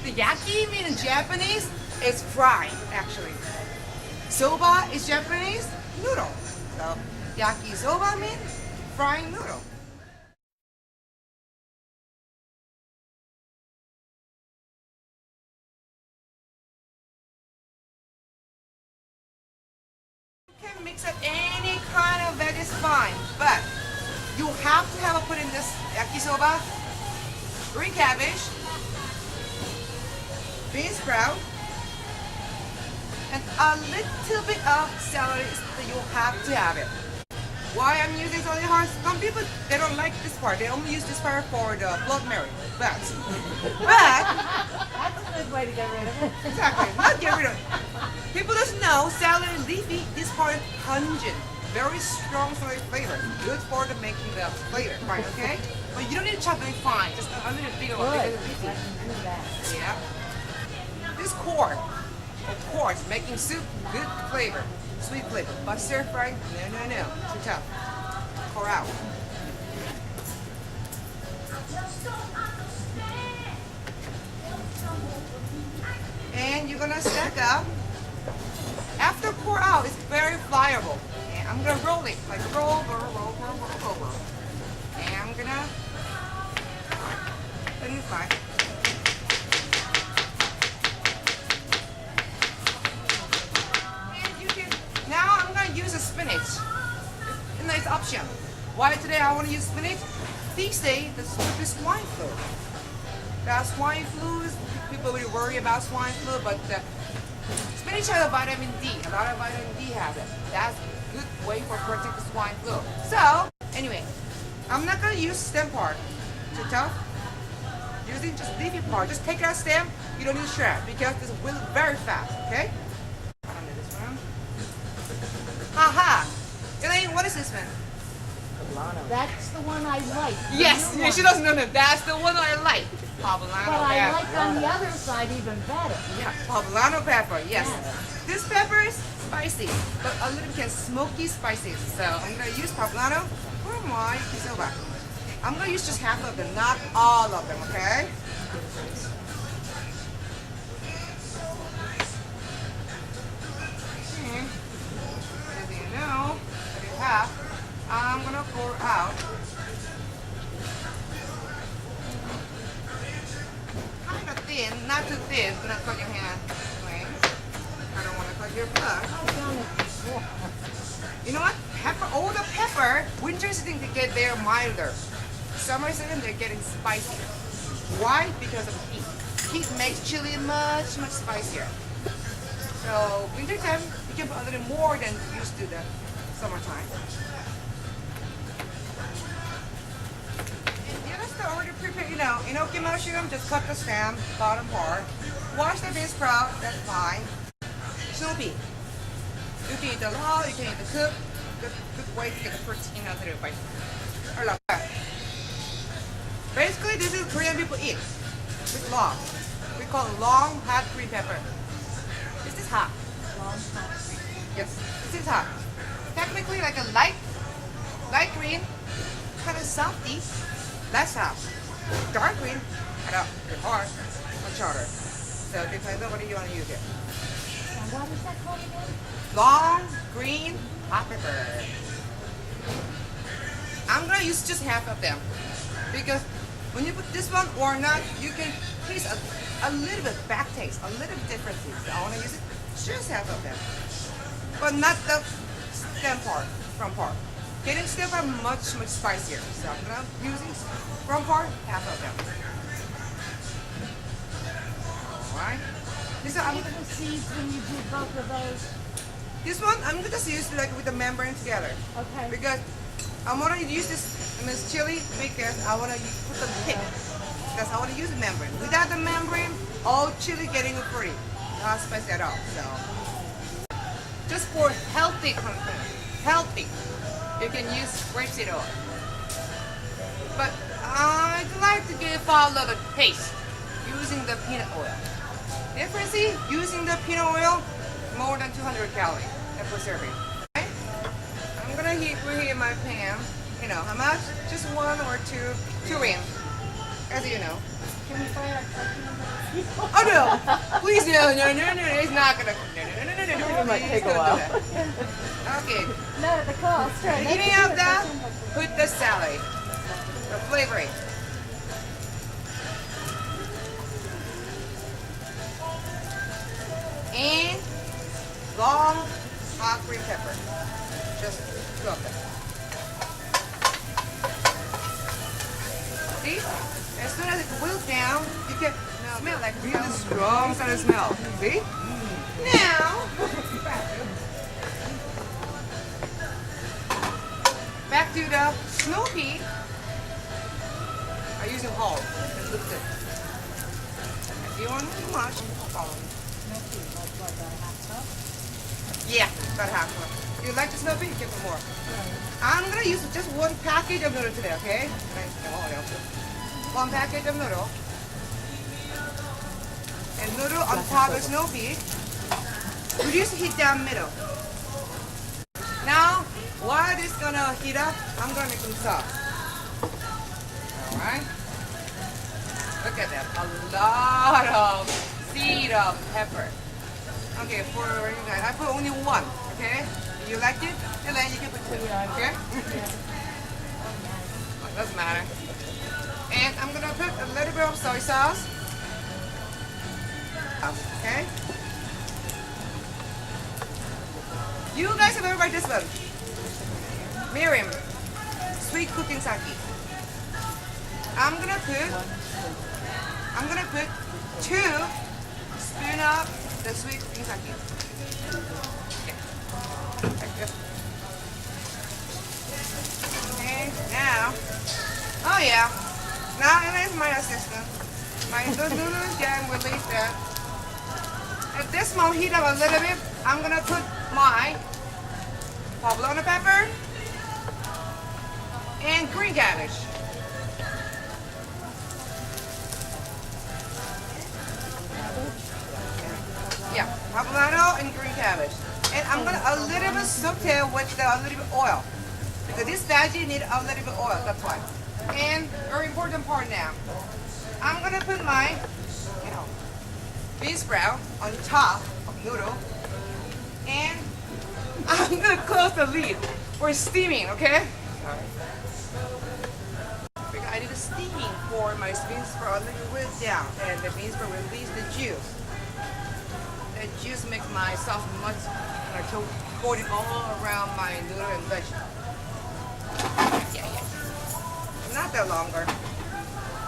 The yaki mean in Japanese is fry, actually. Soba is Japanese noodle. So yaki soba means frying noodle. You can mix up any kind of veg is fine, but you have to have a put in this yaki soba, green cabbage, bean sprout, and a little bit of celery. You have to have it. Why I'm using celery hearts? Some people they don't like this part. They only use this part for the blood marrow. But That's a good way to get rid of it. exactly, not get rid of it. People doesn't know celery leafy. This part is pungent, very strong celery flavor. Good for the making the flavor. Fine, okay? But you don't need to chop it fine. Just a little bit of Good. it. Leafy. I can do that. Yeah. This core, of course, making soup good flavor, sweet flavor. But stir fry, no, too tough. Pour out. And you're gonna stack up. After pour out, it's very pliable. And I'm gonna roll it, like roll. And I'm gonna let it fry. Now I'm going to use a spinach. It's a nice option. Why today I want to use spinach? These days, the swine flu. The swine flu is, people really worry about swine flu, but spinach has a vitamin D. A lot of vitamin D has it. That's a good way for protect the swine flu. So, anyway, I'm not going to use stem part. Too tough. Using just leafy part. Just take out stem. You don't need shred because this will very fast. Okay? Haha! Elaine, what is this one? That's the one I like. Yes, she doesn't know that. That's the one I like. Poblano But I pepper. like on the other side even better. Yeah, poblano pepper, yes. Yes. This pepper is spicy, but a little bit smoky spicy. So I'm going to use poblano for my soba. I'm going to use just half of them, not all of them, okay? Now, that you have, I'm gonna pour out kind of thin, not too thin, do not cut your hand. Wait. I don't want to cut your blood. I've done it before. You know what? Pepper, all the pepper, winter season they get they're milder. Summer season they're getting spicier. Why? Because of heat. Heat makes chili much spicier. So winter time you can put a little more than used to the summertime. And the other stuff already prepared, enoki mushroom, just cut the stem, bottom part. Wash the bean sprout, that's fine. Soupy. You can eat the raw, you can eat the cooked. Good way to get the protein out of it. Or like that. Basically, this is Korean people eat with long. We call it long hot green pepper. This is hot. Long time. Yes, this is hot. Technically like a light green, kind of salty, less hot. Dark green, kind of hard, much harder. So it depends on what you want to use it. And what is that called again? Long green hot pepper. I'm gonna use just half of them because when you put this one or not, you can taste a little bit back taste, a little bit different. So I want to use it just half of them, but not the stem part, front part. Getting stem part much spicier. So I'm gonna using front part, half of them. All right. This one, Take the seeds when you do both of those. this one I'm gonna just use like with the membrane together. Okay. Because I'm gonna use this chili because I wanna put the pick. Because I wanna use the membrane. Without the membrane, all chili getting free. Not spicy at all. So just for healthy content. Healthy. You can use rapeseed oil. But I'd like to follow the taste using the peanut oil. Difference is using the peanut oil more than 200 calories per serving. Okay? I'm gonna preheat my pan. You know how much? Just one or two in, as you know. Can we fry our turkey? Oh no! Please no, no, no, no, it's not gonna. No, no, no, no, no, no, It might please take a don't do while. that. Okay. No, the cost. Right. Beginning of the, put the salad, the flavoring. And long hot green pepper. Just two of them. See? As soon as it cools down, you can smell like really strong sort of smell. See? Now, back to the snow pea. I'm using whole. It looks good. If you want too much, follow me. Yeah, about half one. If you like the snow pea, you can put more. I'm gonna use just one package of noodle today, okay? One package of noodle. And noodle on top of snow pea. Reduce the heat down middle. Now, while this gonna heat up, I'm gonna make some sauce. Alright? Look at that. A lot of seed of pepper. Okay, for you guys, I put only one, okay? If you like it, and then you can put two, okay? Doesn't matter. And I'm gonna put a little bit of soy sauce. Okay? You guys have ever tried this one? Miriam, sweet cooking sake. I'm gonna put 2 spoons of the sweet cooking sake. Okay. Like this. Okay, now, oh yeah, now it is my assistant. My noodles can release that. At this moment, heat up a little bit. I'm gonna put my poblano pepper and green cabbage. Yeah, poblano and green cabbage. And I'm gonna a little bit saute with a little bit oil. Because this veggie need a little bit oil, that's why. And very important part now. I'm gonna put my, bean sprout on top of noodle. And I'm gonna close the lid. We're steaming, okay? Because I need a steaming for my bean sprout a little bit down, and the bean sprout release the juice. The juice makes my sauce much coating all around my noodle and vegetable. Yeah. Not that longer.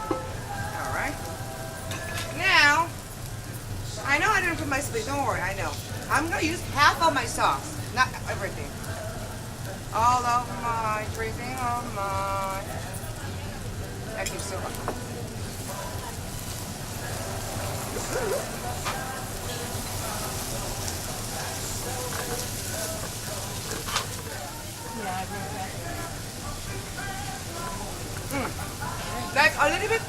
All right. Now, I know I didn't put my split. Don't worry, I know. I'm gonna use half of my sauce, not everything. All of my dressing of my Yaki Soba. Like a little bit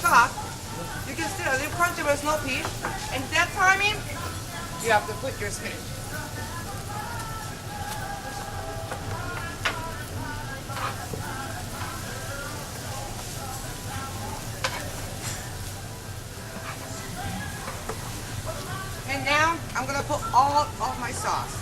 soft. You can still a little crunchy but snow pea. And that timing, you have to put your spinach. And now I'm gonna put all of my sauce.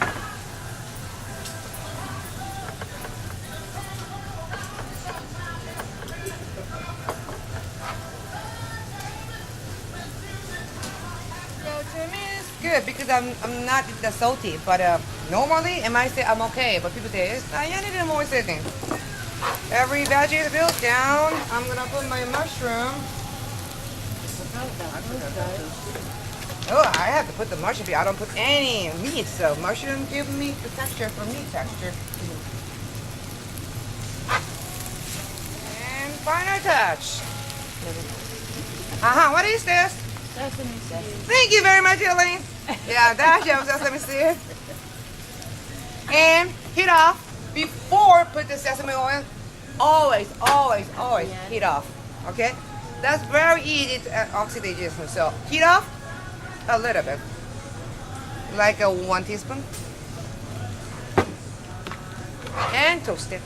Good because I'm not that salty, but normally I might say I'm okay, but people say I need more seasoning. Every veggie is built down. I'm gonna put my mushroom. Oh, I have to put the mushroom. I don't put any meat, so mushroom give me the texture for meat texture. And final touch. What is this? Sesame seeds. Thank you very much, Elaine. Yeah, that's your sesame seed. And heat off before put the sesame oil. Always heat off. Okay? That's very easy to oxidation. So heat off a little bit. Like a 1 teaspoon. And toast it.